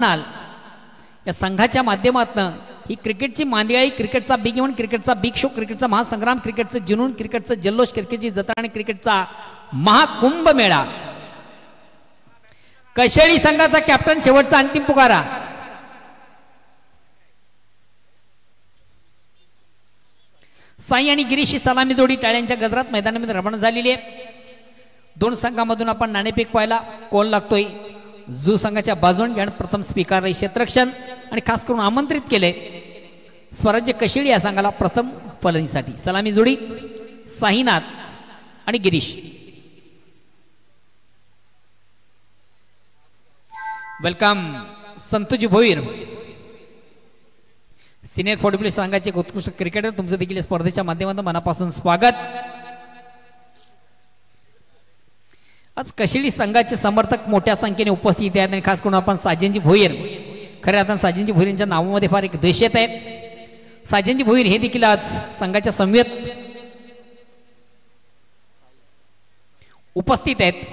या संघाच्या माध्यमातून ही क्रिकेटची मांदियाळी, क्रिकेटचा बिग इव्हेंट, क्रिकेटचा बिग शो, क्रिकेटचा महासंग्राम, क्रिकेटचं जुनून, क्रिकेटचं जल्लोष, क्रिकेटची जत्रा आणि क्रिकेटचा महाकुंभ मेळा. कशेळी संघाचा कॅप्टन शेवटचा अंतिम पुकारा. साई आणि गिरीश सलामी जोडी टाळ्यांच्या गजरात मैदानामध्ये रवाना झालेली आहे. दोन संघामधून आपण नाणेफेक पाहायला कोण लागतोय. झू संघाच्या बाजून ज्याने प्रथम स्वीकारले क्षेत्ररक्षण आणि खास करून आमंत्रित केले स्वराज्य कशेळी या संघाला प्रथम फलंदाजीसाठी. सलामी जोडी साईनाथ आणि गिरीश. वेलकम संतोजी भोईर, सिनियर 40 संघाचे एक उत्कृष्ट क्रिकेटर. तुमचं देखील स्पर्धेच्या माध्यमातून मनापासून स्वागत. आज कशेळी संघाचे समर्थक मोठ्या संख्येने उपस्थित आहेत आणि खास करून आपण साजनजी भोईर, खऱ्या अर्थानं साजनजी भोईर यांच्या नावामध्ये फार एक दहशत आहे. साजनजी भोईर हे देखील आज संघाच्या समवेत उपस्थित आहेत.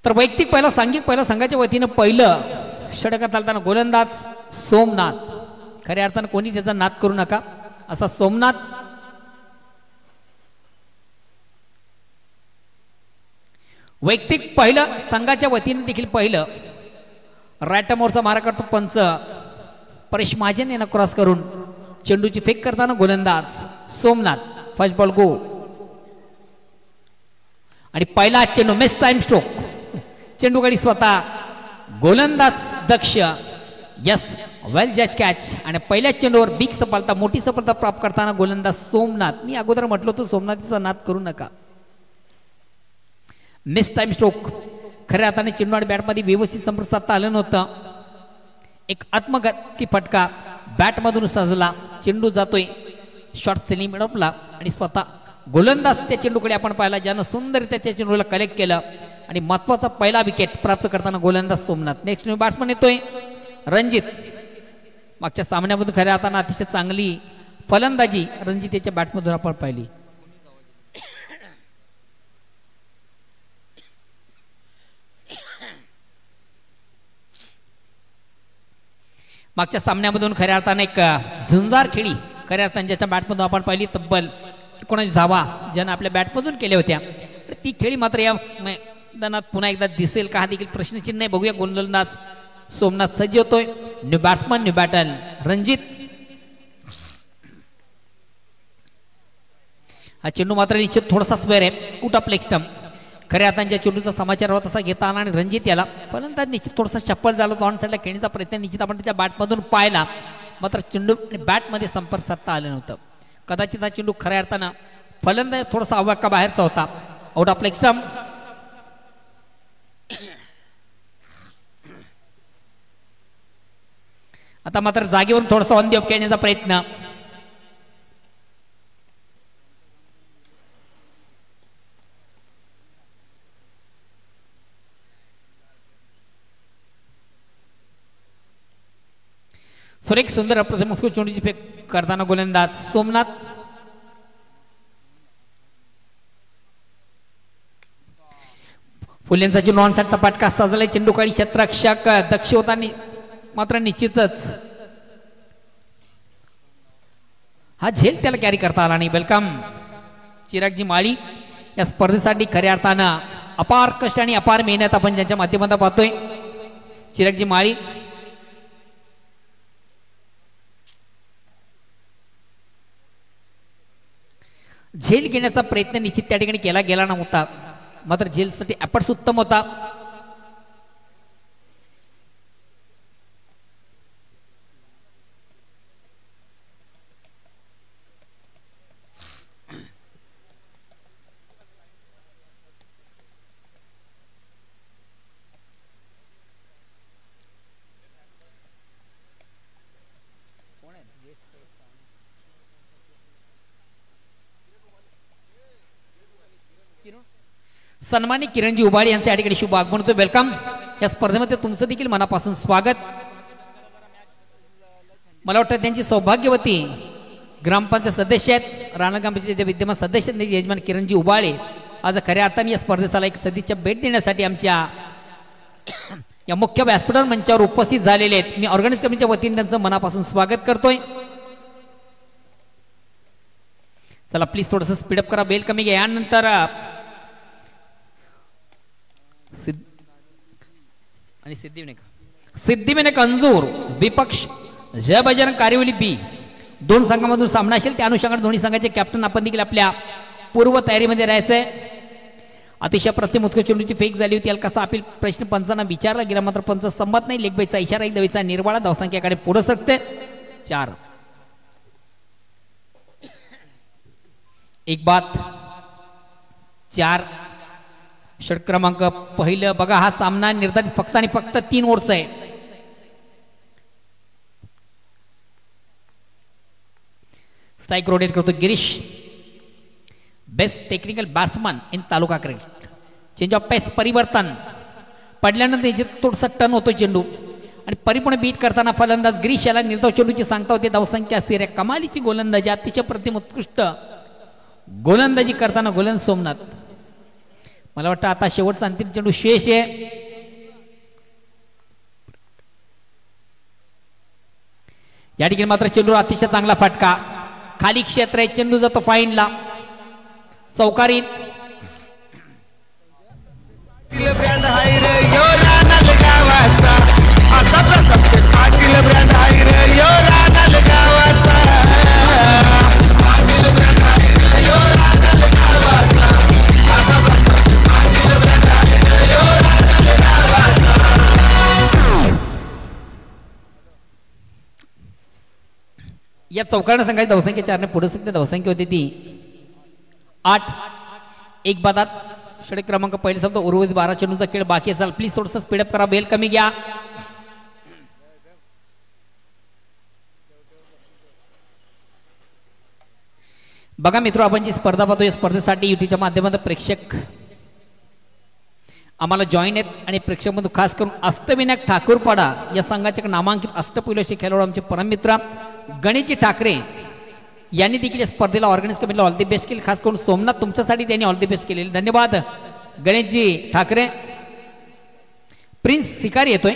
तर वैयक्तिक पहिला सांघिक पहिला संघाच्या वतीनं पहिलं षटकात चालताना गोलंदाज सोमनाथ. खऱ्या अर्थानं कोणी त्याचा नाद करू नका असा सोमनाथ. वैयक्तिक पहिलं संघाच्या वतीने देखील पहिलं रायटामोरचा मारा करतो पंच परेश महाजन यांना क्रॉस करून चेंडूची फेक करताना गोलंदाज सोमनाथ. फर्स्ट बॉल गो आणि पहिला चेंडू मिस टाइम स्ट्रोक. चेंडू गाडी स्वतः गोलंदाज दक्ष. यस, वेल जज कॅच. आणि पहिल्या चेंडूवर बिग सफलता, मोठी सफलता प्राप्त करताना गोलंदाज सोमनाथ. मी अगोदर म्हटलं होतं सोमनाथचा नाद करू नका. Miss time stroke. खऱ्या हाताने चेंडू आणि बॅटमध्ये व्यवस्थित संपर्क साधता आलं नव्हतं. एक आत्मघाती फटका बॅटमधून सजला. चेंडू जातोय शॉर्ट सेलिंग मिळवला आणि स्वतः गोलंदाज त्या चेंडूकडे आपण पाहिला ज्यानं सुंदर त्या चेंडूला कलेक्ट केलं आणि महत्वाचा पहिला विकेट प्राप्त करताना गोलंदाज सोमनाथ. नेक्स्ट बॅट्समन येतोय रणजित. मागच्या सामन्यामधून खऱ्या हाताने अतिशय चांगली फलंदाजी रणजित याच्या बॅटमधून आपण पाहिली. मागच्या सामन्यामधून खऱ्या अर्थाने एक झुंजार खेळी खऱ्या अर्थाने ज्याच्या बॅटमधून आपण पाहिली तब्बल 19 धावा ज्यानं आपल्या बॅटमधून केल्या होत्या. ती खेळी मात्र या मैदानात पुन्हा एकदा दिसेल का हा देखील प्रश्नचिन्ह आहे. बघूया. गोलंदाज सोमनाथ सज्ज होतोय. New batsman new battle Ranjit. हा चेंडू मात्र निश्चित थोडासा स्क्वेअर आहे. Out of leg stump. खऱ्या हातांच्या चेंडूचा समाचार हवा तसा घेता आला आणि रणजित याला फलंदाज निश्चित थोडासा चप्पल झाला. ऑन साईडला खेळण्याचा प्रयत्न निश्चित आपण त्याच्या बॅटमधून पाहिला. मात्र चेंडू बॅटमध्ये संपर्क साधता आलं नव्हतं. कदाचित हा चेंडू खऱ्या अर्थानं फलंदाज थोडासा अवाका बाहेरचा होता. Out of leg stump. आता मात्र जागेवरून थोडासा ऑन दी ऑफ खेळण्याचा प्रयत्न. सुरेख सुंदर अप्रतिम चेंडूची फेक करताना गोलंदाज सोमनाथ. फुलेंचा चेंडू ऑन साईडचा फटका सजलाय. चेंडू काळी क्षेत्ररक्षक दक्ष होता मात्र निश्चितच हा झेल त्याला कॅरी करता आला नाही. वेलकम चिरागजी माळी. या स्पर्धेसाठी खऱ्या अर्थानं अपार कष्ट आणि अपार मेहनत आपण ज्यांच्या माध्यमातून पाहतोय. चिरागजी माळी झेल घेण्याचा प्रयत्न निश्चित त्या ठिकाणी केला गेला नव्हता. मात्र झेलसाठी एफर्ट्स उत्तम होता. सन्मानित किरणजी उबाळे यांचे या ठिकाणी शुभ आगमन होतं. वेलकम. या स्पर्धेमध्ये तुमचं देखील मनापासून स्वागत. मला वाटतं त्यांची सौभाग्यवती ग्रामपंचायत सदस्य आहेत, राणा ग्रामपंचायतीचे विद्यमान सदस्य यजमान किरणजी उबाळे आज खऱ्या अर्थाने या स्पर्धेला एक सदिच्छा भेट देण्यासाठी आमच्या या मुख्य व्यासपीठावर मंचावर उपस्थित झालेले आहेत. मी ऑर्गनाइज कमिटीच्या वतीने त्यांचं मनापासून स्वागत करतोय. चला प्लीज थोडस स्पीडअप करा, बेल कमी घ्या. यानंतर सिद्धिविनायक अंजूर विपक्ष जय बजरंग कारिवली बी, दोन संघामधून सामना असेल. त्या अनुषंगाने दोन्ही संघाचे कॅप्टन आपण देखील आपल्या पूर्व तयारीमध्ये राहायचंय. अतिशय प्रतिम उत्कृष्ट चेंडूची फेक झाली होती. कसा अपील प्रश्न पंचांना विचारला गेला, मात्र पंच संमत नाही. लेगबाईचा इशारा, एक धावेचा निर्वाळा. धावसंख्येकडे पुढे सरकते 4. एक बात 4 षट क्रमांक पहिलं. बघा हा सामना निर्धारित फक्त आणि फक्त 3 ओव्हरचा आहे. स्ट्राइक रोटेट करतो Girish, best technical batsman in taluka cricket. Change of pace परिवर्तन पडल्यानंतर त्याचे थोडासा टर्न होतो चेंडू आणि परिपूर्ण बीट करताना फलंदाज गिरीश याला निर्धाव चेंडूची सांगता होते. धावसंख्या स्थिर आहे. कमालीची गोलंदाजी, अतिशय प्रतिम उत्कृष्ट गोलंदाजी करताना गोलंदाज सोमनाथ. मला वाटतं आता शेवटचा अंतिम चेंडू शेष आहे. या ठिकाणी मात्र चेंडू अतिशय चांगला फटका, खाली क्षेत्र आहे. चेंडू जातो फाईनला, चौकारी. या चौकारण संघाची धावसंख्या 4 ने पुढे सकते. धावसंख्या होती ती 8. एक बादात षटक क्रमांक पहिले शब्द उर्वरित 12 चेंडूचा खेळ बाकी असेल. प्लीज थोडस स्पीडअप करा, बेल कमी घ्या. बघा मित्र, आपण जी स्पर्धा पाहतो या स्पर्धेसाठी युटीच्या माध्यमातून प्रेक्षक आम्हाला जॉईन आहेत आणि प्रेक्षक मधून खास करून अष्टविनायक ठाकूरपाडा या संघाचे नामांकित अष्टपैलुशी खेळाडू आमचे परममित्र गणेशजी ठाकरे यांनी देखील या स्पर्धेला ऑर्गनाइज कमिटीला ऑल दी बेस्ट केले. खास करून सोमनाथ तुमच्यासाठी त्यांनी ऑल दी बेस्ट केलेले धन्यवाद गणेशजी ठाकरे. प्रिन्स शिकारी येतोय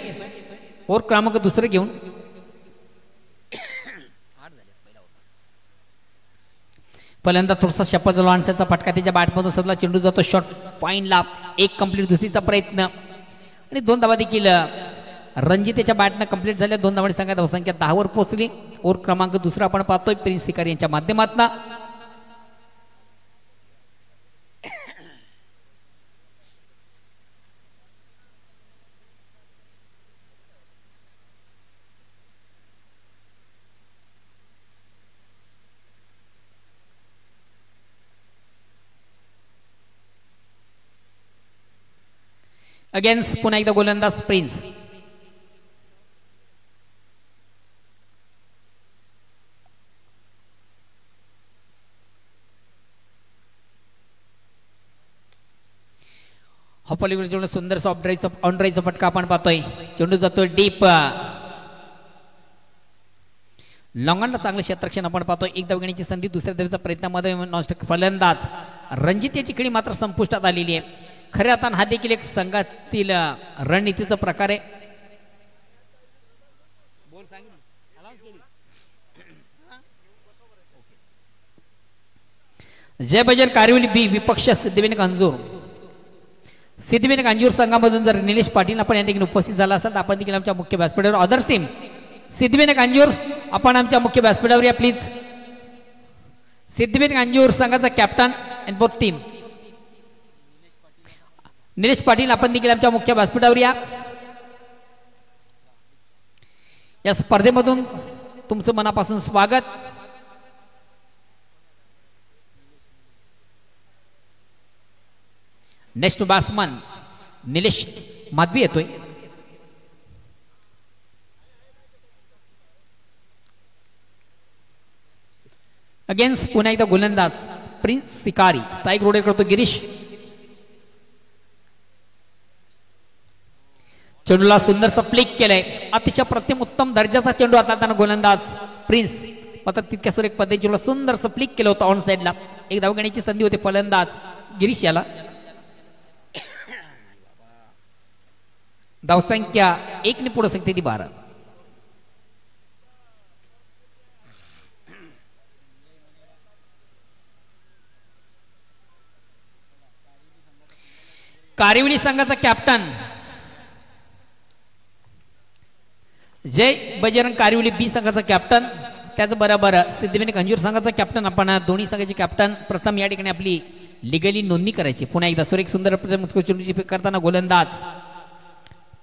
ओर क्रमांक 2 घेऊन. पहिल्यांदा थोडासा शपथ लॉन्सचा फटका त्याच्या बॅटमधून सदला. चेंडू जातो शॉट पॉइंटला. 1 कंप्लीट, दुसरीचा प्रयत्न आणि 2 धावा देखील रणजितेच्या बॅटनं कंप्लीट झाल्या. 2 धावांनी संघात धावसंख्या 10 वर पोहोचली. ओव्हर क्रमांक 2 आपण पाहतोय प्रिन्स शिकारी यांच्या माध्यमातून. अगेन्स्ट पुन्हा एकदा गोलंदाज प्रिन्स. हॉपॉलीवर चेंडू सुंदर ऑफ ड्राईव्हचा ऑन ड्राईव्हचा फटका आपण पाहतोय. चेंडू जातोय डीप. लॉंगॉनला चांगलं क्षेत्ररक्षण आपण पाहतोय. एक धाव घेण्याची संधी, दुसऱ्या धावेचा प्रयत्नामध्ये नॉनस्टॉप फलंदाज रणजित याची खेळी मात्र संपुष्टात आलेली आहे. खऱ्या अर्थानं हा देखील एक संघातील रणनीतीचा प्रकार आहे. जय बजर कारिवली बी विपक्ष सिद्धिविनायक अंजूर. सिद्धिविनायक अंजूर संघामधून जर निलेश पाटील आपण या ठिकाणी उपस्थित झाला असाल तर आपण देखील आमच्या मुख्य व्यासपीठावर अदर्स टीम सिद्धिविनायक अंजूर आपण आमच्या मुख्य व्यासपीठावर या प्लीज. सिद्धिविनायक अंजूर संघाचा captain and both team Nilesh Patil आपण देखील आमच्या मुख्य व्यासपीठावर या. या स्पर्धेमधून तुमचं मनापासून स्वागत. नेक्स्ट बॅट्समन निलेश माधवी येतोय. अगेन्स्ट पुन्हा एकदा गोलंदाज प्रिन्स शिकारी. स्ट्राइक रोटेट करतो गिरीश. चेंडूला सुंदरसा फ्लिक केलंय. अतिशय प्रतिम उत्तम दर्जाचा चेंडू हाताळताना गोलंदाज प्रिन्स मात्र तितक्या सुरेख पद्धतीने सुंदरसं फ्लिक केलं होतं ऑन साइडला. एक धाव घेण्याची संधी होती फलंदाज गिरीश याला. धावसंख्या 1 ने पुढे संख्या ती 12. कारिवली संघाचा कॅप्टन जय बजरंग कारिवली बी संघाचा कॅप्टन, त्याचबरोबर सिद्धिविनायक कंजूर संघाचा कॅप्टन. आपण दोन्ही संघाचे कॅप्टन प्रथम या ठिकाणी आपली लिगली नोंदणी करायची. पुन्हा एकदा सुरेख सुंदर चेंडूची फेक करताना गोलंदाज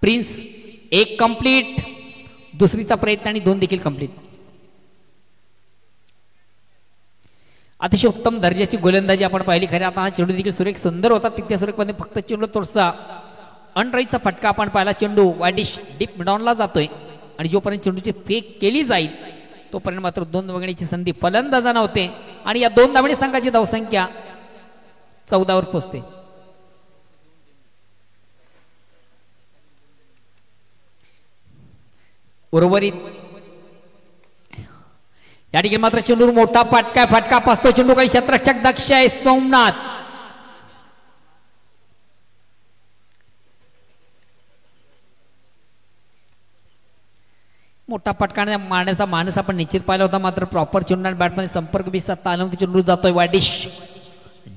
प्रिन्स एक कंप्लीट, दुसरीचा प्रयत्न आणि 2 देखील कंप्लीट. अतिशय उत्तम दर्जाची गोलंदाजी आपण पाहिली. खऱ्या आता चेंडू देखील सुरेख सुंदर होता. तितक्या सुरेखमध्ये फक्त चेंडू थोडासा अनराईटचा फटका आपण पाहिला. चेंडू वायडिश डीप मिडॉनला जातोय आणि जोपर्यंत चेंडूची फेक केली जाईल तोपर्यंत मात्र 2 बघण्याची संधी फलंदाजांना होते आणि या 2 धावणे संघाची धावसंख्या 14 वर पोहोचते. उर्वरित या ठिकाणी मात्र चेंडूवर मोठा फटका पासतो. चेंडू काही क्षेत्ररक्षक दक्ष आहे सोमनाथ. मोठा फटका मारण्याचा मानस आपण निश्चित पाहिला होता, मात्र प्रॉपर चेंडू बॅटमध्ये संपर्क बिसता आला. चेंडू जातोय वाडिश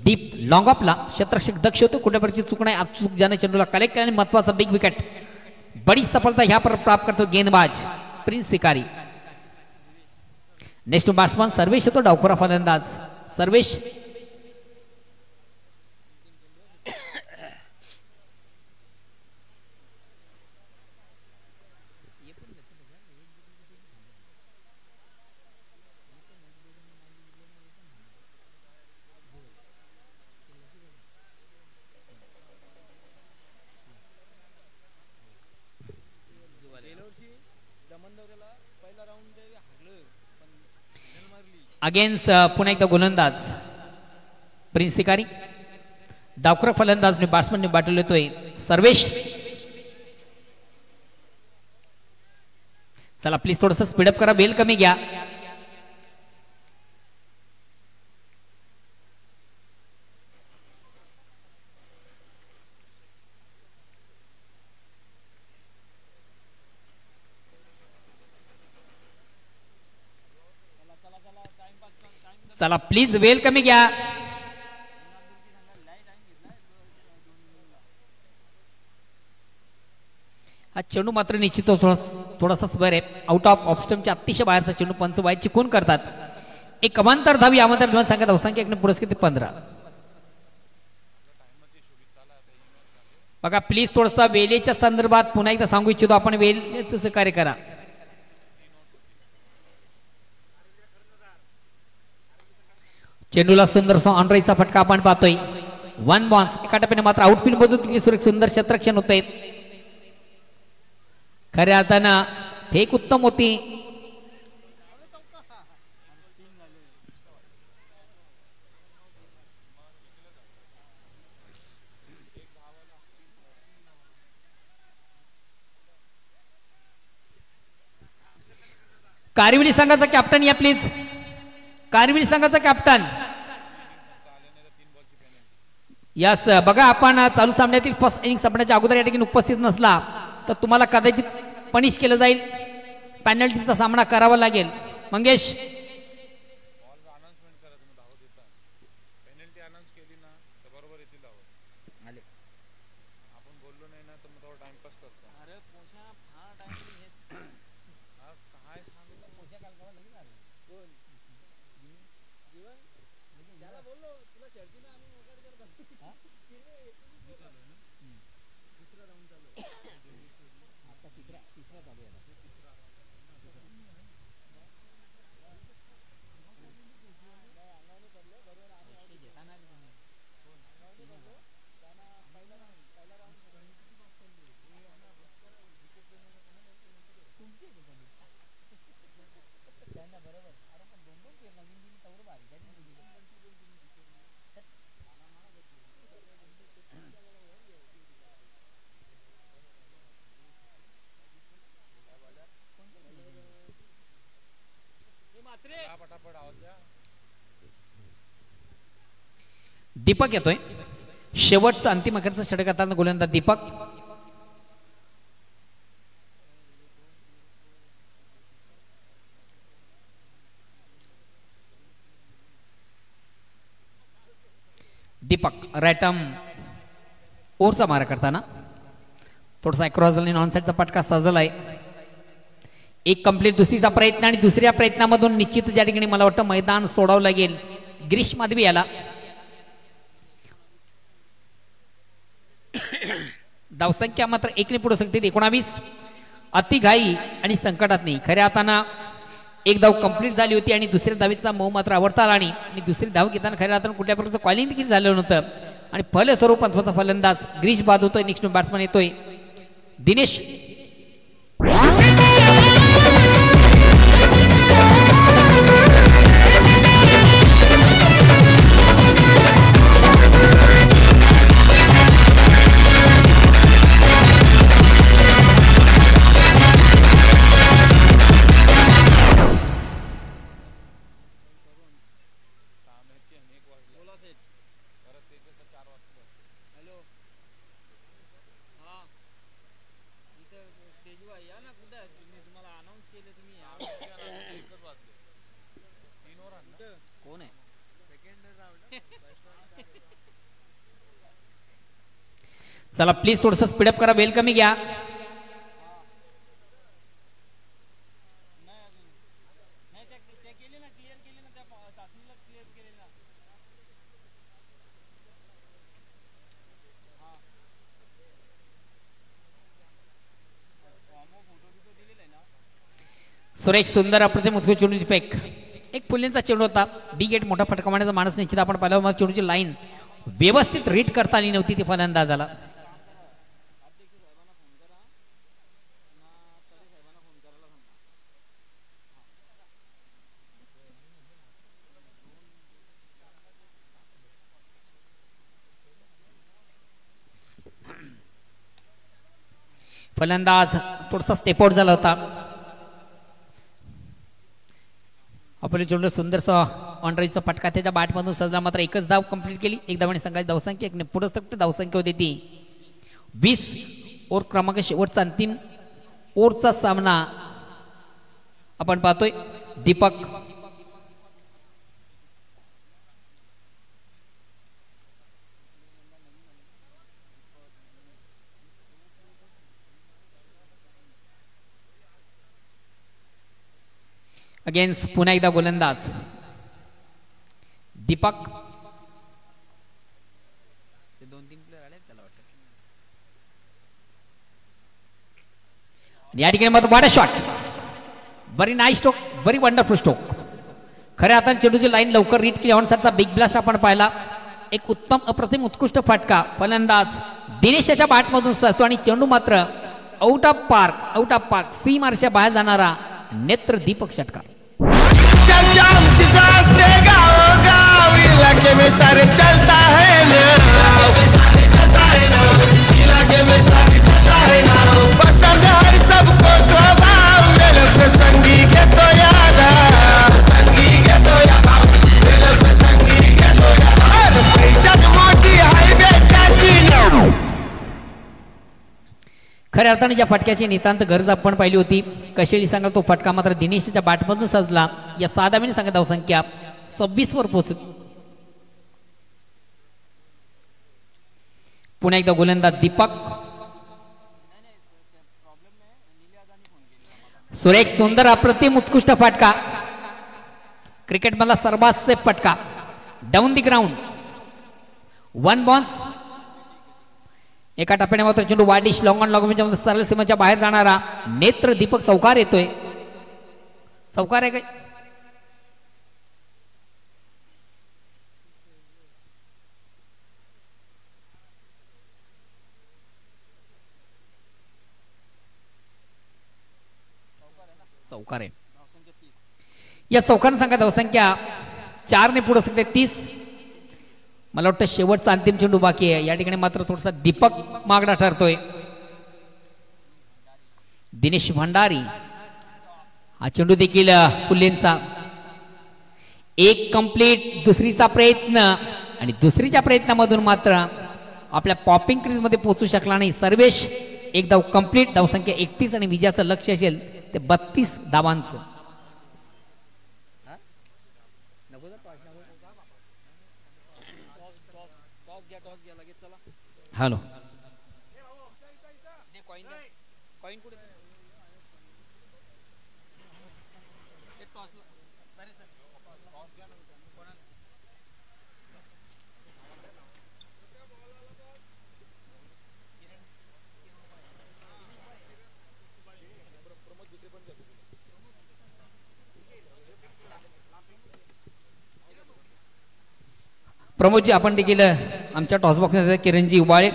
डीप लॉंग ऑफला. क्षेत्ररक्षक दक्ष होतो. कुठेपर्यंत चूक नाही. अचूक ज्याने चेंडूला कलेक्ट केला आणि महत्वाचा बिग विकेट बडी सफलता ह्या प्राप्त करतो गेंदबाज प्रिन्स शिकारी. नेक्स्ट बॅट्समन सर्वेश होतो. डावखुरा फलंदाज सर्वेश. अगेन्स्ट पुन्हा एकदा गोलंदाज प्रिन्स शिकारी. डावखुरा फलंदाज बॅट्समनने बाटल येतोय सर्वेश. चला प्लीज थोडस स्पीडअप करा, बेल कमी घ्या. चला प्लीज वेल कमी घ्या. हा चेंडू मात्र निश्चित थोडासा स्वर आहे. आउट ऑफ ऑप्शनच्या अतिशय बाहेरचा चेंडू पंच वाईट चिकून करतात. एक अमांतर धाव यामध्ये दोन संख्या धावसंख्या 1 पुरस्कृत 15. बघा प्लीज थोडासा वेळेच्या संदर्भात पुन्हा एकदा सांगू इच्छितो आपण, वेळेचं सहकार्य करा. चेंडूला सुंदर ऑनराईचा फटका आपण पाहतोय. 1 बॉन्स. एका टप्प्याने मात्र आउटफील्ड मधून सुरेख सुंदर क्षेत्ररक्षण होते. खऱ्या अर्थानं फेक उत्तम होती. कारिवली संघाचा कॅप्टन या प्लीज. कारिवली संघाचा कॅप्टन यस. बघा आपण चालू सामन्यातील फर्स्ट इनिंग संपण्याच्या अगोदर या ठिकाणी उपस्थित नसला तर तुम्हाला कदाचित पनिश केलं जाईल, पेनल्टीचा सामना करावा लागेल. मंगेश दीपक येतोय. शेवटचा अंतिम अखेरचा षटक करताना गोलंदाज दीपक. दीपक रॅटम ओरचा मारा करताना थोडासा क्रॉस झाला, नॉन साईडचा फटका सजला आहे. एक कंप्लीट दुसरीचा प्रयत्न आणि दुसऱ्या प्रयत्नामधून निश्चित ज्या ठिकाणी मला वाटतं मैदान सोडावं लागेल गिरीश माधवी याला. धावसंख्या मात्र एकने पुढे सकते 19. अति घाई आणि संकटात नाही. खऱ्या अर्थानं एक धाव कंप्लीट झाली होती आणि दुसऱ्या धावेचा मऊ मात्र आवडता आला आणि दुसरी धाव घेताना खऱ्या अर्थानं कुठल्या प्रकारचं कॉलिंग देखील झालं नव्हतं. आणि फलस्वरूप महत्वाचा फलंदाज ग्रीश बाद होतोय. नेक्स्ट बॅट्समन येतोय दिनेश. चला प्लीज थोडस स्पीडअप करा, वेल कमी घ्या. सुरेख सुंदर अप्रतिम उत्कृष्ट चेंडूची फेक. एक फुल्यांचा चेंडू होता. बी गेट मोठा फटका मारण्याचा माणूस निश्चित आपण पाहिलं. मग चेंडूची लाईन व्यवस्थित रीड करता आली नव्हती ती फलंदाजाला. फलंदाज थोडासा स्टेप आउट झाला होता. आपले चेंडू सुंदरसा ऑनराईजचा फटका त्याच्या बॅटमधून सजला. मात्र एकच धाव कंप्लीट केली. एक धावाने संघाची धावसंख्या एक पुढे फक्त धावसंख्या होती ती 20. ओव्हर क्रमांक शेवटचा अंतिम ओव्हरचा सामना आपण पाहतोय. दीपक अगेन्स्ट पुन्हा एकदा गोलंदाज दीपक. या ठिकाणी मात्र वाडा shot. Very nice stroke, very wonderful stroke. खऱ्या अर्थाने चेंडूची लाईन लवकर रीड केली. ऑनसाइडचा बिग ब्लास्ट आपण पाहिला. एक उत्तम अप्रतिम उत्कृष्ट फटका फलंदाज दिनेशच्या बॅटमधून सरतो आणि चेंडू मात्र आउट ऑफ पार्क सीमारच्या बाहेर जाणारा नेत्र दीपक षटकार. इलाके में सारे चलता है ना, इलाके में सारे चलता है ना, पसंद है सबको स्वभाव मेरे प्रसंगी के तो याद, संगी के तो याद, मेरे प्रसंगी के तो याद, पैसा मोठी हाईवे टाकी. खऱ्या अर्थाने ज्या फटक्याची नितांत गरज आपण पाहिली होती कशेळी सांगाल तो फटका मात्र दिनेशच्या बॅटमधून सजला. या 6 धावांनी संघ धावसंख्या 26 वर पोहोचली. पुन्हा एकदा गोलंदाज दीपक. सुरेख सुंदर अप्रतिम उत्कृष्ट फटका. क्रिकेट मधला सर्वात सेफ फटका. Down the ground 1 bounce. एका टप्प्याने मात्र चेंडू वाडिश लॉंग ऑन लॉंग सरळ सीमेच्या बाहेर जाणारा नेत्र दीपक चौकार येतोय. चौकार आहे काय? चौकार आहे. या चौकाराने सांगा धावसंख्या 4 ने पुढे सकते 30. मला वाटतं शेवटचा अंतिम चेंडू बाकी आहे. या ठिकाणी मात्र थोडासा दीपक मागडा ठरतोय. दिनेश भंडारी हा चेंडू देखील फुलेंचा. एक कंप्लीट दुसरीचा प्रयत्न आणि दुसरीच्या प्रयत्नामधून मात्र आपल्या पॉपिंग क्रीज मध्ये पोहोचू शकला नाही. सर्वेश एक धाव कंप्लीट. धावसंख्या 31 आणि विजयाचं लक्ष असेल ते 32 धावांचं. हॅलो प्रमोदजी आपण देखील आमच्या टॉसबॉक्समध्ये किरणजी उबाळे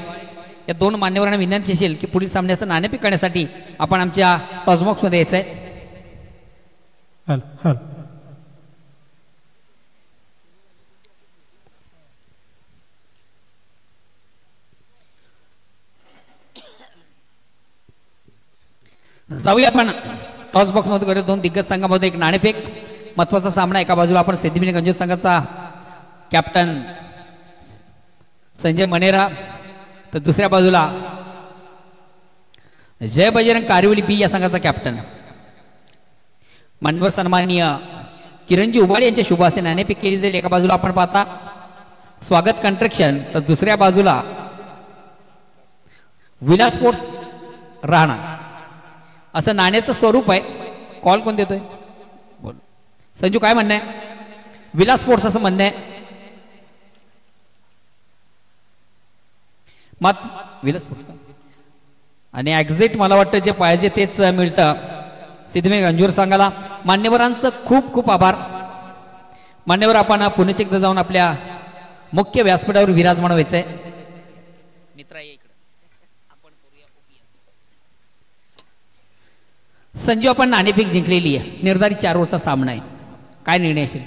या दोन मान्यवरांना विनंती असेल की पुढील सामन्याचं नाणेफेक करण्यासाठी आपण आमच्या टॉसबॉक्समध्ये यायचंय. जाऊया आपण टॉसबॉक्समध्ये करूया दोन दिग्गज संघामध्ये एक नाणेफेक महत्वाचा सामना. एका बाजूला आपण सिद्धिविनायक अंजुर संघाचा कॅप्टन संजय मनेरा तर दुसऱ्या बाजूला जय बजरंग कारिवली बी या संघाचा कॅप्टन मान्यवर सन्माननीय किरणजी उबाळे यांच्या शुभ हस्ते नाणेफेक केली जाईल. एका बाजूला आपण पाहता स्वागत कन्स्ट्रक्शन तर दुसऱ्या बाजूला विला स्पोर्ट्स राहणार असं नाण्याचं स्वरूप आहे. कॉल कोण देतोय बोल संजू काय म्हणणं आहे. विला स्पोर्ट्स असं म्हणणं आहे. मत विला स्पोर्ट्स का आणि एक्झॅक्ट मला वाटतं जे पाहिजे तेच मिळतं सिद्धिविनायक अंजुर संघाला. मान्यवरांचं खूप खूप आभार. मान्यवर आपण पुण्याचे एकदा जाऊन आपल्या मुख्य व्यासपीठावर विराजमान व्हायचंय. मित्रा संजू आपण नाणेफेक जिंकलेली आहे. निर्धारित 4 ओव्हरचा सामना आहे. काय निर्णय असेल.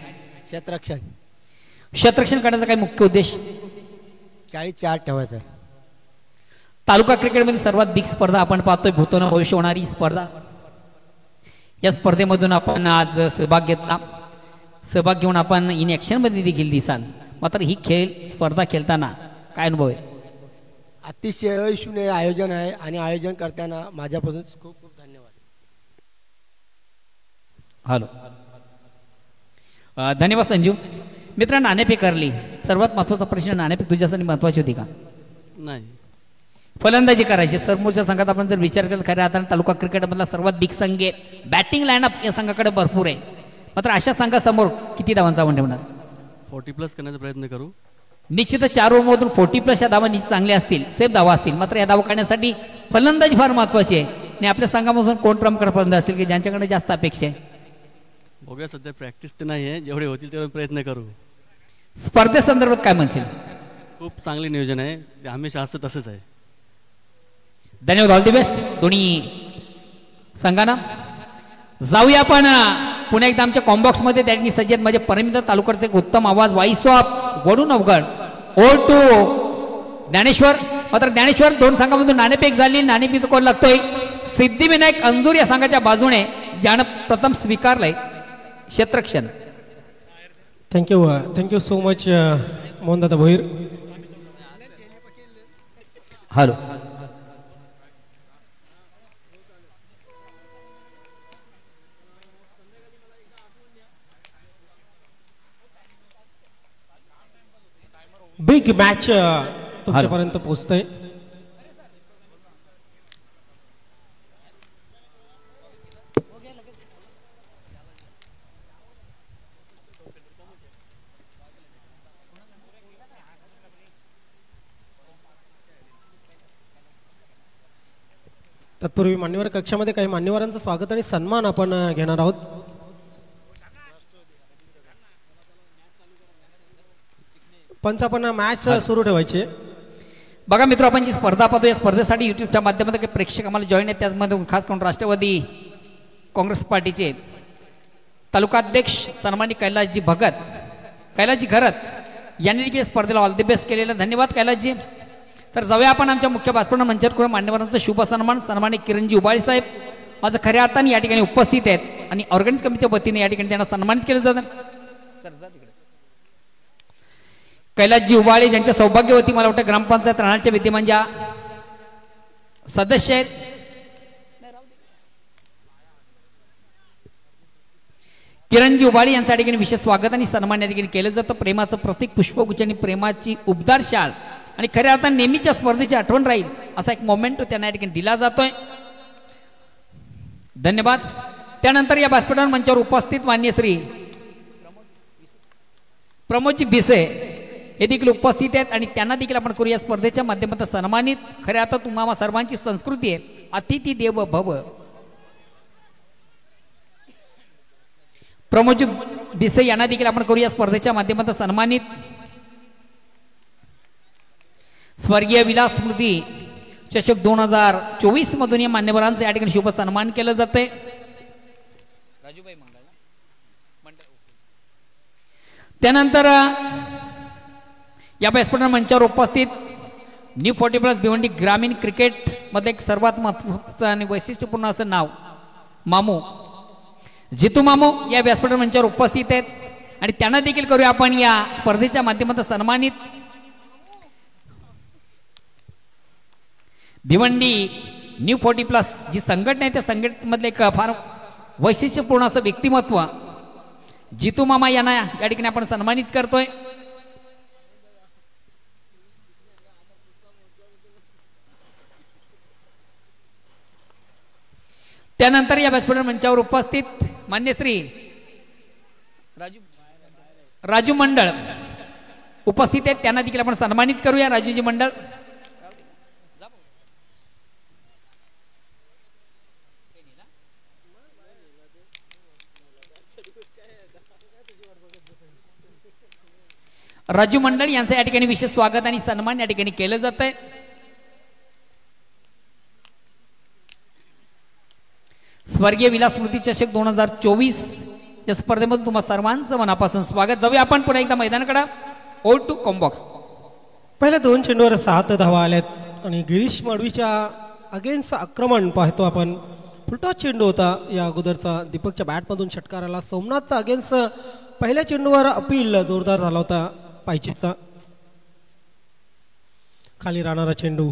क्षेत्ररक्षण करण्याचा काय मुख्य उद्देश 40-4 ठेवायचा आहे. तालुका क्रिकेटमध्ये सर्वात बिग स्पर्धा आपण पाहतोय भूतोन भविष्य होणारी स्पर्धा. या स्पर्धेमधून आपण आज सहभाग घेतला. सहभाग घेऊन आपण इन ऍक्शन मध्ये देखील दिसाल. मात्र ही स्पर्धा खेळताना काय अनुभव आहे. अतिशय यशस्वी आयोजन आहे आणि आयोजन करताना माझ्यापासून खूप खूप धन्यवाद. हॅलो धन्यवाद संजू. मित्र नाणेफेक करली सर्वात महत्वाचा प्रश्न नाणेफेक तुझ्यासाठी महत्वाची होती का. नाही फलंदाजी करायची. समोरच्या संघात आपण जर विचार केला खऱ्या अर्थाने तालुका क्रिकेटमधला सर्वात बिग संघ आहे. बॅटिंग लाईनअप या संघाकडे भरपूर आहे. मात्र अशा संघासमोर किती धावांचा आपण ठेवणार. 40+ करण्याचा प्रयत्न करू. निश्चितच 4 ओव्हरमधून 40+ या धावा निश्चित चांगल्या असतील. सेफ धावा असतील. मात्र या धावा काढण्यासाठी फलंदाजी फार महत्वाची आहे. आणि आपल्या संघामधून कोण प्रमुख फलंदाज असतील की ज्यांच्याकडे जास्त अपेक्षा आहे. बघूया सध्या प्रॅक्टिस तर नाही आहे. जेवढे होतील तेवढे प्रयत्न करू. स्पर्धेसंदर्भात काय म्हणशील. खूप चांगले नियोजन आहे. ते हमेशा असतं तसंच आहे. धन्यवाद. ऑल दी बेस्ट दोन्ही संघांना. जाऊया आपण पुन्हा एकदा आमच्या कॉम्बॉक्स मध्ये त्या ठिकाणी सज्जन म्हणजे परमिता तालुक्याचा एक उत्तम आवाज वाईस ऑफ वडून अवघड ओल टू ज्ञानेश्वर. मात्र ज्ञानेश्वर 2 संघामधून नाणेफेक झाली. नाणेफेकीचा कोण लागतोय सिद्धिविनायक अंजुर या संघाच्या बाजूने ज्यानं प्रथम स्वीकारलंय क्षेत्ररक्षण. Thank you so much Mohandada Bhoir. Hello big match तुमच्यापर्यंत पोहोचतंय. तत्पूर्वी मान्यवर कक्षामध्ये काही मान्यवरांचं स्वागत आणि सन्मान आपण घेणार आहोत. पंच आपण मॅच सुरू ठेवायचे. बघा मित्र आपण जी स्पर्धा पाहतो या स्पर्धेसाठी युट्यूबच्या माध्यमातून काही प्रेक्षक आम्हाला जॉईन आहेत. त्याचमध्ये खास करून राष्ट्रवादी काँग्रेस पार्टीचे तालुकाध्यक्ष सन्मानित कैलासजी भगत कैलासजी घरत यांनी देखील स्पर्धेला ऑल दी बेस्ट केलेला. धन्यवाद कैलासजी. तर जाऊया आपण आमच्या मुख्य व्यासपीठ मंचावर करून मान्यवरांचा शुभ सन्मान. सन्मानित किरणजी उबाळे साहेब माझं खऱ्या अर्थाने या ठिकाणी उपस्थित आहेत आणि ऑर्गनाइज कमिटीच्या वतीने या ठिकाणी त्यांना सन्मानित केलं जातं. कैलासजी उबाळे ज्यांच्या सौभाग्यवती मला वाटतं ग्रामपंचायत राहण्याच्या विद्यमान ज्या सदस्य आहेत किरणजी उबाळे यांच्या ठिकाणी विशेष स्वागत आणि सन्मान या ठिकाणी केलं जातं. प्रेमाचं प्रतीक पुष्पगुच्छ आणि प्रेमाची उबदार शाल आणि खऱ्या अर्थाने नेहमीच्या स्पर्धेची आठवण राहील असा एक मोमेंट त्यांना या ठिकाणी दिला जातोय. धन्यवाद. त्यानंतर या व्यासपीठावर मंचावर उपस्थित मान्य श्री प्रमोदजी भिसे हे देखील उपस्थित आहेत आणि त्यांना देखील आपण करू या स्पर्धेच्या माध्यमातून सन्मानित. खऱ्या अर्थात तुम्हा सर्वांची संस्कृती आहे अतिथी देव भव. प्रमोदजी भिसे यांना देखील आपण करू या स्पर्धेच्या माध्यमातून सन्मानित. स्वर्गीय विलास स्मृती चषक 2024 मधून या मान्यवरांचं या ठिकाणी शुभ सन्मान केलं जाते. त्यानंतर या व्यासपीठावर मंचावर उपस्थित न्यू 40+ भिवंडी ग्रामीण क्रिकेट मध्ये एक सर्वात महत्वाचं आणि वैशिष्ट्यपूर्ण असं नाव मामू जितू मामू या व्यासपीठावर मंचावर उपस्थित आहेत आणि त्यांना देखील करूया आपण या स्पर्धेच्या माध्यमातून सन्मानित. भिवंडी न्यू 40+ जी संघटना आहे त्या संघटनेमधले एक फार वैशिष्ट्यपूर्ण असं व्यक्तिमत्व जितू मामा यांना या ठिकाणी आपण सन्मानित करतोय. त्यानंतर या व्यासपीठावर मंचावर उपस्थित मान्य श्री राजू मंडळ उपस्थित आहेत त्यांना देखील आपण सन्मानित करूया. राजूजी मंडळ. राजू मंडळ यांचं या ठिकाणी विशेष स्वागत आणि सन्मान या ठिकाणी केलं जात आहे. स्वर्गीय विलास स्मृती चषक 2024 या स्पर्धेमध्ये तुम्हा सर्वांचं मनापासून स्वागत. जाऊया आपण पुन्हा एकदा मैदानाकडे. ओल टू कॉम्बॉक्स. पहिल्या 2 चेंडूवर 7 धावा आल्यात आणि गिरीश मडवीच्या अगेन्स्ट आक्रमण पाहतो आपण. फुलटॉस चेंडू होता या अगोदरचा. दीपकच्या बॅटमधून षटकार आला. सोमनाथचा अगेन्स्ट पहिल्या चेंडूवर अपील जोरदार झाला होता पायचीचा. खाली राहणारा चेंडू.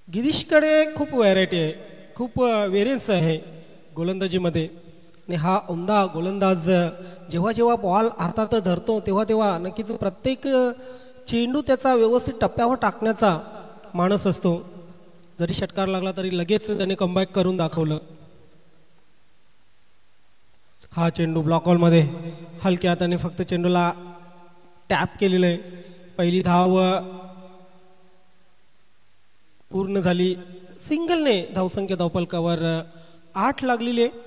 गिरीशकडे खूप व्हरायटी आहे, खूप व्हेरियन्स आहे गोलंदाजीमध्ये आणि हा उमदा गोलंदाज जेव्हा जेव्हा बॉल हातात धरतो तेव्हा तेव्हा नक्कीच प्रत्येक चेंडू त्याचा व्यवस्थित टप्प्यावर टाकण्याचा माणूस असतो. जरी षटकार लागला तरी लगेच त्याने कमबॅक करून दाखवलं. हा चेंडू ब्लॉक हॉलमध्ये हलक्या हाताने फक्त चेंडूला टॅप केलेलं आहे. पहिली धाव पूर्ण झाली. सिंगलने धावसंख्या धावफलकावर 8 लागलेली आहे.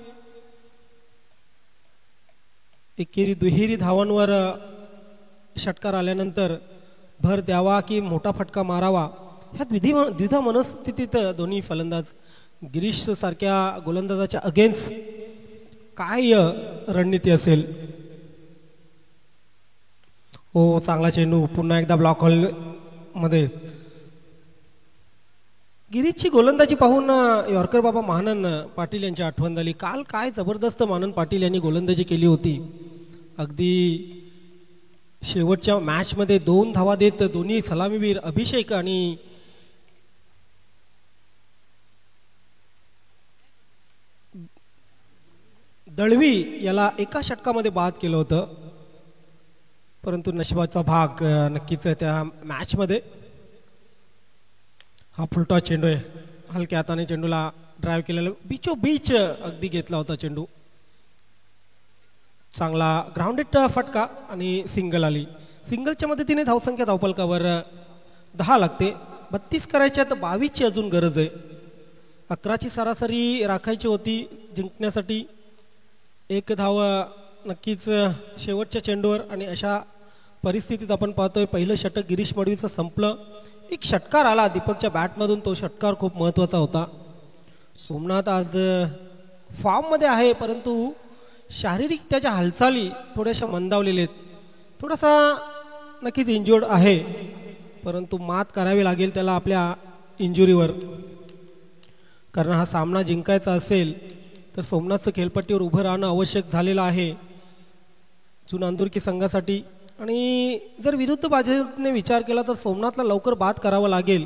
एकेरी दुहेरी धावांवर षटकार आल्यानंतर भर द्यावा की मोठा फटका मारावा ह्या द्विधा मनस्थितीत दोन्ही फलंदाज. गिरीश सारख्या गोलंदाजाच्या अगेन्स्ट काय रणनीती असेल. हो, चांगला चेंडू पुन्हा एकदा ब्लॉक हॉल मध्ये. गिरीशची गोलंदाजी पाहून यॉर्कर बाबा महानन पाटील यांची आठवण झाली. काल काय जबरदस्त महानन पाटील यांनी गोलंदाजी केली होती. अगदी शेवटच्या मॅचमध्ये 2 धावा देत दोन्ही सलामीवीर अभिषेक आणि दळवी याला एका षटकामध्ये बाद केलं होतं. परंतु नशिबाचा भाग नक्कीच त्या मॅचमध्ये. हा फुलटॉस चेंडू आहे. हलक्या हाताने चेंडूला ड्राईव्ह केलेला बीच अगदी घेतला होता चेंडू. चांगला ग्राउंडेड फटका आणि सिंगल आली. सिंगलच्या मदतीने धावसंख्या धावफलकावर 10 लागते. 32 करायच्या तर 22ची अजून गरज आहे. 11ची सरासरी राखायची होती जिंकण्यासाठी. 1 धाव नक्कीच शेवटच्या चेंडूवर आणि अशा परिस्थितीत आपण पाहतोय पहिलं षटक गिरीश मडवीचं संपलं. एक षटकार आला दीपकच्या बॅटमधून. तो षटकार खूप महत्त्वाचा होता. सोमनाथ आज फॉर्ममध्ये आहे परंतु शारीरिक त्याच्या हालचाली थोड्याशा मंदावलेल्या आहेत. थोडासा नक्कीच इंज्युर्ड आहे परंतु मात करावी लागेल त्याला आपल्या इंजुरीवर. कारण हा सामना जिंकायचा असेल तर सोमनाथचं खेळपट्टीवर उभं राहणं आवश्यक झालेलं आहे जुना अंदुरकी संघासाठी. आणि जर विरुद्ध बाजूने विचार केला तर सोमनाथला लवकर बाद करावं लागेल.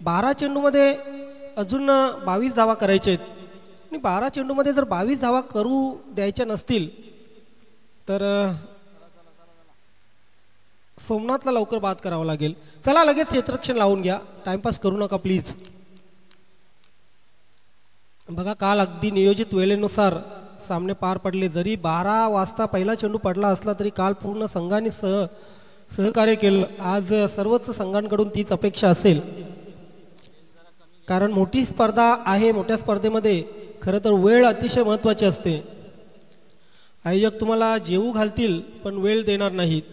12 चेंडूमध्ये अजून 22 धावा करायचे आहेत आणि 12 चेंडूमध्ये जर 22 धावा करू द्यायच्या नसतील तर सोमनाथला लवकर बाद करावं लागेल. चला लगेच क्षेत्ररक्षण लावून घ्या, टाइमपास करू नका प्लीज. बघा काल अगदी नियोजित वेळेनुसार सामने पार पडले. जरी 12 वाजता पहिला चेंडू पडला असला तरी काल पूर्ण संघाने सहकार्य केलं. आज सर्वच संघांकडून तीच अपेक्षा असेल, कारण मोठी स्पर्धा आहे. मोठ्या स्पर्धेमध्ये खरं तर वेळ अतिशय महत्त्वाची असते. आयोजक तुम्हाला जेवू घालतील पण वेळ देणार नाहीत.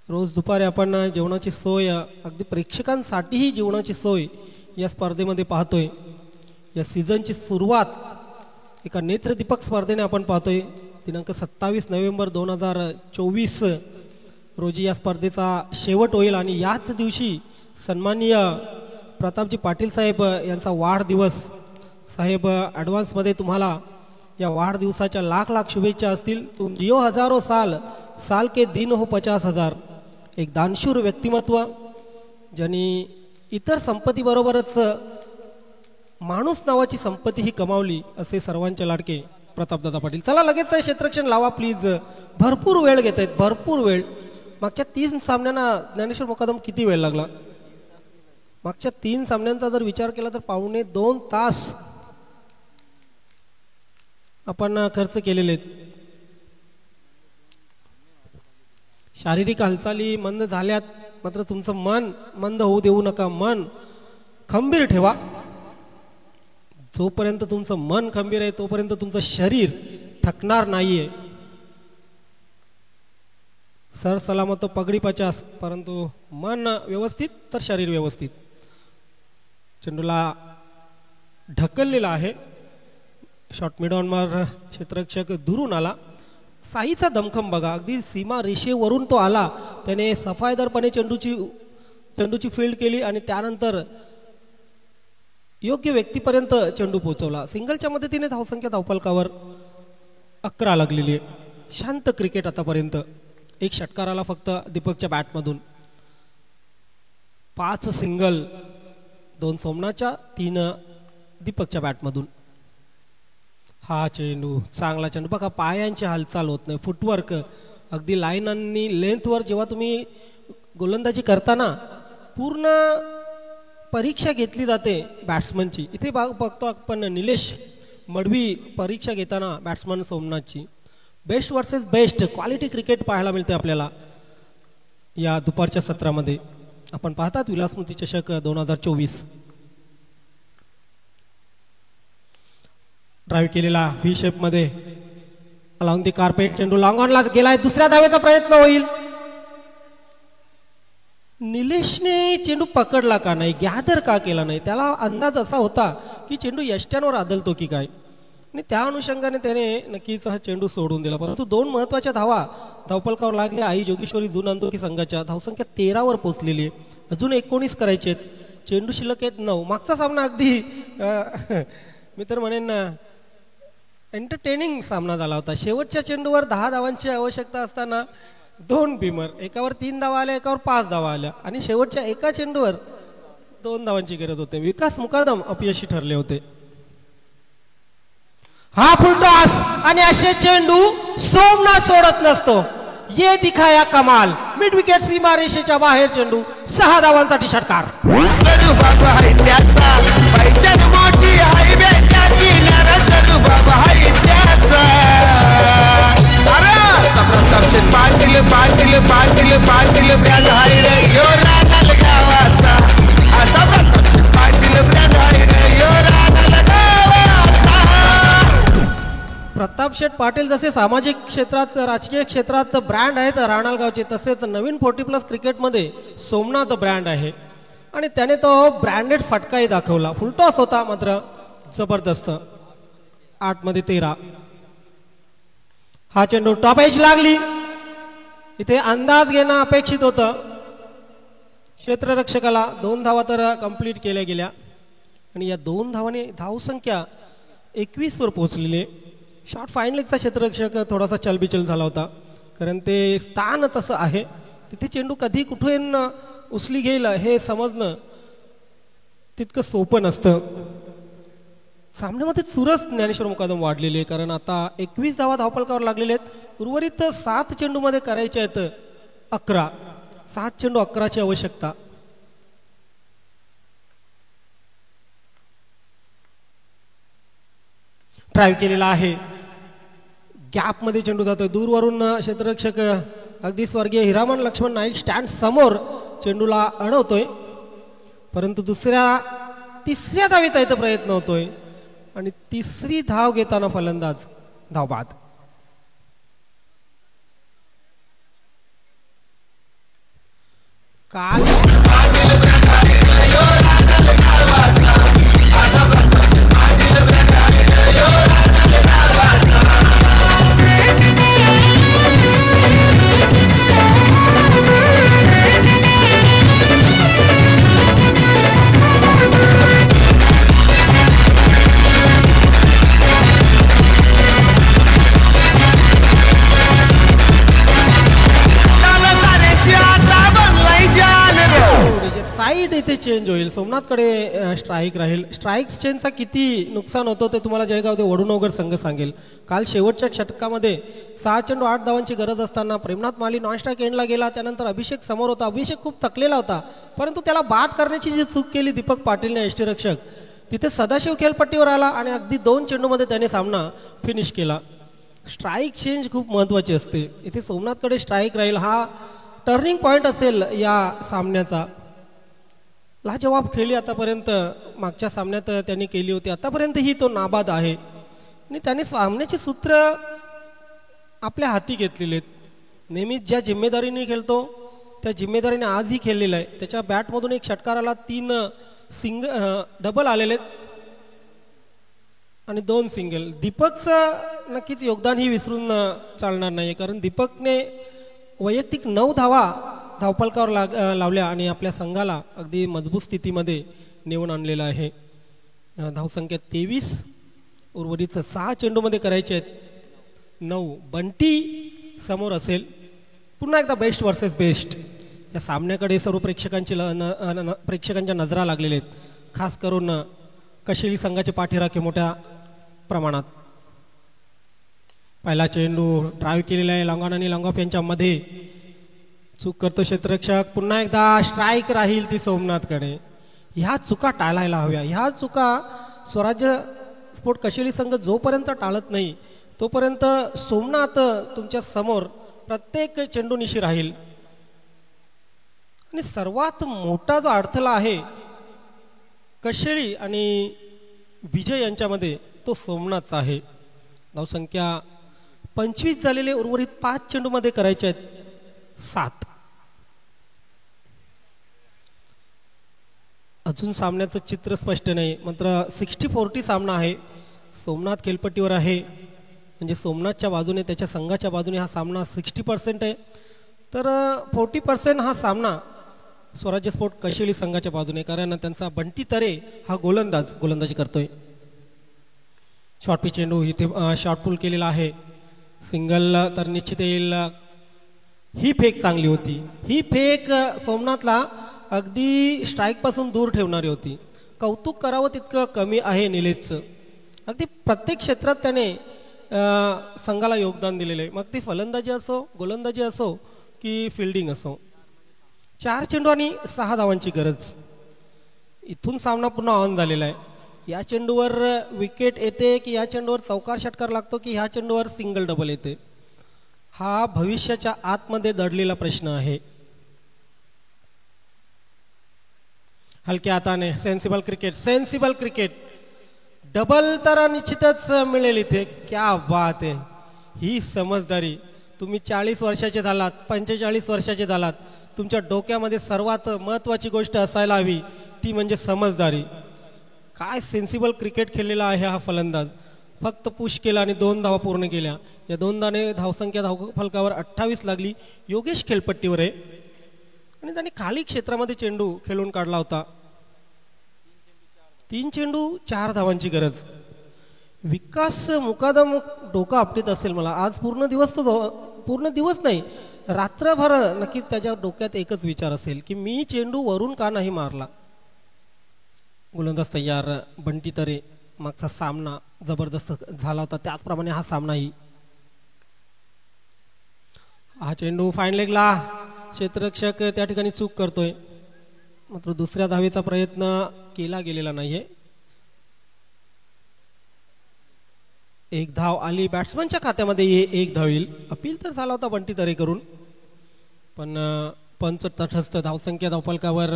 रोज दुपारी आपण जेवणाची सोय, अगदी प्रेक्षकांसाठीही जेवणाची सोय या स्पर्धेमध्ये पाहतोय. या सीझनची सुरुवात एका नेत्रदीपक स्पर्धेने आपण पाहतोय. दिनांक 27 नोव्हेंबर 2024 रोजी या स्पर्धेचा शेवट होईल आणि याच दिवशी सन्माननीय प्रतापजी पाटील साहेब यांचा वाढदिवस. साहेब ॲडव्हान्समध्ये तुम्हाला या वाढदिवसाच्या लाख लाख शुभेच्छा असतील. तुम जियो हजारो साल, साल के दिन हो 50,000. एक दानशूर व्यक्तिमत्व ज्यांनी इतर संपत्तीबरोबरच माणूस नावाची संपत्ती ही कमावली, असे सर्वांचे लाडके प्रतापदादा पाटील. चला लगेच क्षेत्ररक्षण लावा प्लीज. भरपूर वेळ घेत आहेत, भरपूर वेळ. मागच्या 3 सामन्यांना ज्ञानेश्वर मुकादम किती वेळ लागला? मागच्या 3 सामन्यांचा जर विचार केला तर 2.25 तास आपण खर्च केलेले आहेत. शारीरिक हालचाली मंद झाल्यात, मात्र तुमचं मन मंद होऊ देऊ नका. मन खंबीर ठेवा. जोपर्यंत तुमचं मन खंबीर आहे तोपर्यंत तुमचं शरीर थकणार नाहीये. सर सलामत पगडी 50, परंतु मन व्यवस्थित तर शरीर व्यवस्थित. चेंडूला ढकललेला आहे. शॉट मिडऑनवर क्षेत्ररक्षक दुरून आला. साईचा दमखम बघा, अगदी सीमा रेषेवरून तो आला. त्याने सफाईदारपणे चेंडूची फील्ड केली आणि त्यानंतर योग्य व्यक्तीपर्यंत चेंडू पोहोचवला. सिंगलच्या मदतीने धावसंख्या धावफलकावर 11 लागलेली आहे. शांत क्रिकेट आतापर्यंत. 1 षटकार आला फक्त दीपकच्या बॅटमधून. 5 सिंगल, 2 सोमनाथच्या, 3 दीपकच्या बॅटमधून. हा चेंडू चांगला चेंडू बघा, पायांची हालचाल होत नाही. फुटवर्क अगदी लाईन आणि लेंथवर जेव्हा तुम्ही गोलंदाजी करताना पूर्ण परीक्षा घेतली जाते बॅट्समनची. इथे बघतो आपण निलेश मडवी परीक्षा घेताना बॅट्समन सोमनाथची. Best versus best quality cricket पाहायला मिळते आपल्याला या दुपारच्या सत्रामध्ये. आपण पाहतात विलासस्मृती चषक 2024. ड्राईव्ह केलेला व्ही शेप मध्ये लावून ती कार्पेट. चेंडू लॉंग ऑनला गेलाय. दुसऱ्या धावेचा प्रयत्न होईल. निलेशने चेंडू पकडला का नाही, गॅदर का केला नाही? त्याला अंदाज असा होता की चेंडू यष्ट्यांवर आदलतो की काय, आणि त्या अनुषंगाने त्याने नक्कीच हा चेंडू सोडून दिला. परंतु 2 महत्वाच्या धावा धावफलकावर लागल्या. आई जोगेश्वरी जून आंदोलकी संघाच्या धावसंख्या 13 वर पोहोचलेली आहे. अजून 19 करायचे आहेत. चेंडू शिल्लक आहेत 9. मागचा सामना अगदी मी तर म्हणेन एंटरटेनिंग सामना झाला होता. शेवटच्या चेंडूवर 10 धावांची आवश्यकता असताना 2 बिमर, एकावर 3 धावा आल्या, एकावर 5 धावा आल्या, आणि शेवटच्या एका चेंडूवर 2 धावांची गरज होते. विकास मुकादम अपयशी ठरले होते. हा फुलटॉस आणि असे चेंडू सोमनाथ सोडत नसतो. ये दिखाया कमाल. मिड विकेट सीमा रेषेच्या बाहेर चेंडू. 6 धावांसाठी षटकार. प्रताप शेठ पाटील जसे सामाजिक क्षेत्रात, राजकीय क्षेत्रात ब्रँड आहेत राणालगावचे, तसेच नवीन 40+ क्रिकेटमध्ये सोमनाथ ब्रँड आहे. आणि त्याने तो ब्रँडेड फटकाही दाखवला. फुलटॉस होता मात्र जबरदस्त. 8 मध्ये 13. हा चेंडू टॉप एज लागली. इथे अंदाज घेणं अपेक्षित होतं क्षेत्ररक्षकाला. 2 धावा तर कंप्लीट केल्या गेल्या आणि या 2 धावांनी धावसंख्या 21 वर पोहोचलेली. शॉर्ट फाईन लेगचा क्षेत्ररक्षक थोडासा चलबिचल झाला होता, कारण ते स्थान तसं आहे. तिथे चेंडू कधी कुठून उचली घेईल हे समजणं तितकं सोपं नसतं. सामन्यामध्ये चुरस ज्ञानेश्वर मुकादम वाढलेली आहे, कारण आता 21 धावा धावफलकावर लागलेले आहेत. उर्वरित 7 चेंडूमध्ये करायचे आहेत 11. 7 चेंडू 11ची आवश्यकता. ड्राईव्ह केलेला आहे, गॅपमध्ये चेंडू जातोय, दूरवरून क्षेत्ररक्षक अगदी स्वर्गीय हिरामन लक्ष्मण नाईक स्टँड समोर चेंडूला अडवतोय, परंतु तिसऱ्या धावेचा इथं प्रयत्न होतोय आणि तिसरी धाव घेताना फलंदाज धावबाद. काल साईड इथे चेंज होईल, सोमनाथकडे स्ट्राईक राहील. स्ट्राईक चेंजचा किती नुकसान होतो ते तुम्हाला जळगाव वडूनगर संघ सांगेल. काल शेवटच्या षटकामध्ये 6 चेंडू 8 धावांची गरज असताना प्रेमनाथ माली नॉनस्ट्राईक एंडला गेला. त्यानंतर अभिषेक समोर होता, अभिषेक खूप थकलेला होता, परंतु त्याला बाद करण्याची जी चूक केली दीपक पाटीलने यष्टीरक्षक, तिथे सदाशिव खेळपट्टीवर आला आणि अगदी 2 चेंडूमध्ये त्याने सामना फिनिश केला. स्ट्राईक चेंज खूप महत्त्वाची असते. इथे सोमनाथकडे स्ट्राईक राहील, हा टर्निंग पॉईंट असेल या सामन्याचा. लाजवाब खेळली आतापर्यंत, मागच्या सामन्यात त्यांनी केली होती, आतापर्यंतही तो नाबाद आहे आणि त्याने सामन्याची सूत्र आपल्या हाती घेतलेले आहेत. नेहमीच ज्या जिम्मेदारीने खेळतो त्या जिम्मेदारीने आजही खेळलेला आहे. त्याच्या बॅटमधून एक षटकाराला 3 डबल आलेले आहेत आणि 2 सिंगल. दीपकचं नक्कीच योगदानही विसरून चालणार नाही, कारण दीपकने वैयक्तिक 9 धावा धावफलकावर लावल्या आणि आपल्या संघाला अगदी मजबूत स्थितीमध्ये नेऊन आणलेला आहे. धावसंख्या 23, उर्वरित 6 चेंडूमध्ये करायचे आहेत 9. बंटी समोर असेल. पुन्हा एकदा बेस्ट वर्सेस बेस्ट या सामन्याकडे सर्व प्रेक्षकांच्या नजरा लागलेल्या आहेत, खास करून कशेली संघाचे पाठीराखे मोठ्या प्रमाणात. पहिला चेंडू ड्राईव्ह केलेला आहे, लॉंगॉन आणि लॉंगॉफ यांच्या मध्ये चूक करतो क्षेत्ररक्षक. पुन्हा एकदा स्ट्राईक राहील ती सोमनाथकडे. ह्या चुका टाळायला हव्या. ह्या चुका स्वराज्य स्पोर्ट कशेली संघ जोपर्यंत टाळत नाही तोपर्यंत सोमनाथ तुमच्या समोर प्रत्येक चेंडूनिशी राहील. आणि सर्वात मोठा जो अडथळा आहे कशेली आणि विजय यांच्यामध्ये तो सोमनाथचा आहे. धावसंख्या 25 झालेले, उर्वरित 5 चेंडूमध्ये करायचे आहेत 7. अजून सामन्याचं चित्र स्पष्ट नाही, मात्र 60-40 सामना आहे. सोमनाथ खेळपट्टीवर आहे, म्हणजे सोमनाथच्या बाजूने, त्याच्या संघाच्या बाजूने हा सामना 60% आहे, तर 40% हा सामना स्वराज्य स्पोर्ट कशेली संघाच्या बाजूने, कारण त्यांचा बंटी तरे हा गोलंदाजी करतोय. शॉर्ट पिच चेंडू इथे शॉर्ट पुल केलेला आहे, सिंगल तर निश्चित येईल. ही फेक चांगली होती. ही फेक सोमनाथला अगदी स्ट्राईक पासून दूर ठेवणारी होती. कौतुक करावं तितकं कमी आहे निलेशचं. अगदी प्रत्येक क्षेत्रात त्याने संघाला योगदान दिलेलं आहे, मग ती फलंदाजी असो, गोलंदाजी असो की फिल्डिंग असो. 4 चेंडू आणि 6 धावांची गरज. इथून सामना पुन्हा ऑन झालेला आहे. या चेंडूवर विकेट येते की या चेंडूवर चौकार षटकार लागतो की ह्या चेंडूवर सिंगल डबल येते, हा भविष्याच्या आतमध्ये दडलेला प्रश्न आहे. हलक्या हाताने सेन्सिबल क्रिकेट. डबल तर निश्चितच मिळेल इथे. क्या बात आहे, ही समजदारी. तुम्ही 40 वर्षाचे झालात, 45 वर्षाचे झालात, तुमच्या डोक्यामध्ये सर्वात महत्वाची गोष्ट असायला हवी ती म्हणजे समजदारी. काय सेन्सिबल क्रिकेट खेळलेला आहे हा फलंदाज. फक्त पुश केला आणि 2 धावा पूर्ण केल्या. या 2 धावाने धावसंख्या धावफलकावर 28 लागली. योगेश खेळपट्टीवर आहे आणि त्याने खाली क्षेत्रामध्ये चेंडू खेळून काढला होता. 3 चेंडू 4 धावांची गरज. विकास मुकादम डोका आपटीत असेल मला आज. पूर्ण दिवस नाही, रात्रभर नक्कीच त्याच्या डोक्यात एकच विचार असेल की मी चेंडू वरून का नाही मारला. गोलंदाज तयार बंटी तरे. मागचा सामना जबरदस्त झाला होता, त्याचप्रमाणे हा सामनाही. हा चेंडू फाईन लेगला क्षेत्ररक्षक त्या ठिकाणी चूक करतोय, मात्र दुसऱ्या धावेचा प्रयत्न केला गेलेला नाहीये. एक धाव आली बॅट्समनच्या खात्यामध्ये. एक धाव येईल. अपील तर झाला होता बंटी तरेकरून, पण पंच तटस्थ. धावसंख्या धावफलकावर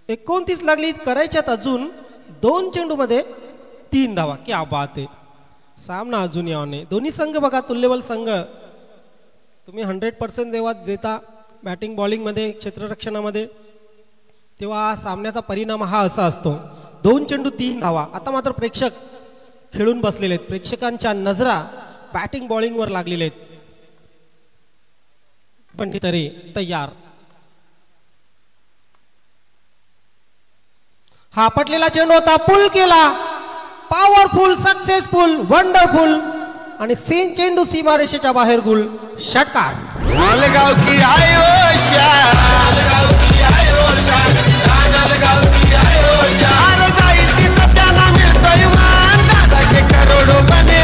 29 लागली. करायच्यात अजून 2 चेंडूमध्ये 3 धावा. क्या बात आहे. सामना अजून याने. दोन्ही संघ बघा तुल्यबल संघ. तुम्ही 100% देता बॅटिंग बॉलिंगमध्ये, क्षेत्ररक्षणामध्ये, तेव्हा सामन्याचा परिणाम हा असा असतो. 2 चेंडू 3 धावा. आता मात्र प्रेक्षक खेळून बसलेले आहेत. प्रेक्षकांच्या नजरा बॅटिंग बॉलिंगवर लागलेले आहेत. बंटी तरे तयार. हा पटलेला चेंडू होता. पुल केला. पॉवरफुल, सक्सेसफुल, वंडरफुल आणि चेंडू सीमारेषेच्या बाहेर गुल. षटकार. नालगाव की आयो शान, नालगाव की आयो शान, नालगाव की आयो शान. अरे जाईल तिथं त्याला मिळतोय मान, दादा के करोडो बने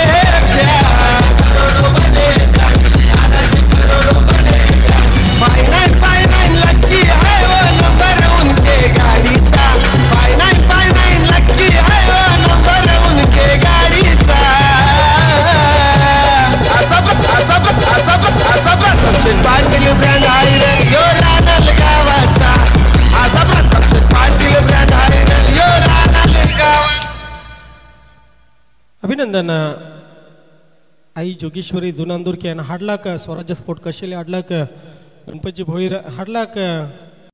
प्यार, करोडो बने प्यार, दादा के करोडो बने प्यार. 5959 लकी है वो नंबर उनके गाडीचा. 5959 लकी है वो नंबर उनके गाडीचा. पाटील ब्रँड आहे रे यो रानाल गावाचा. असा प्रताप पाटील ब्रँड आहे रे यो रानाल गावाचा. अभिनंदन. आई जोगेश्वरी जुनांदूरके हाडलाक. स्वराज्य स्पोर्ट कशेले हाडलाक. गणपतजी भोईर हाडलाक.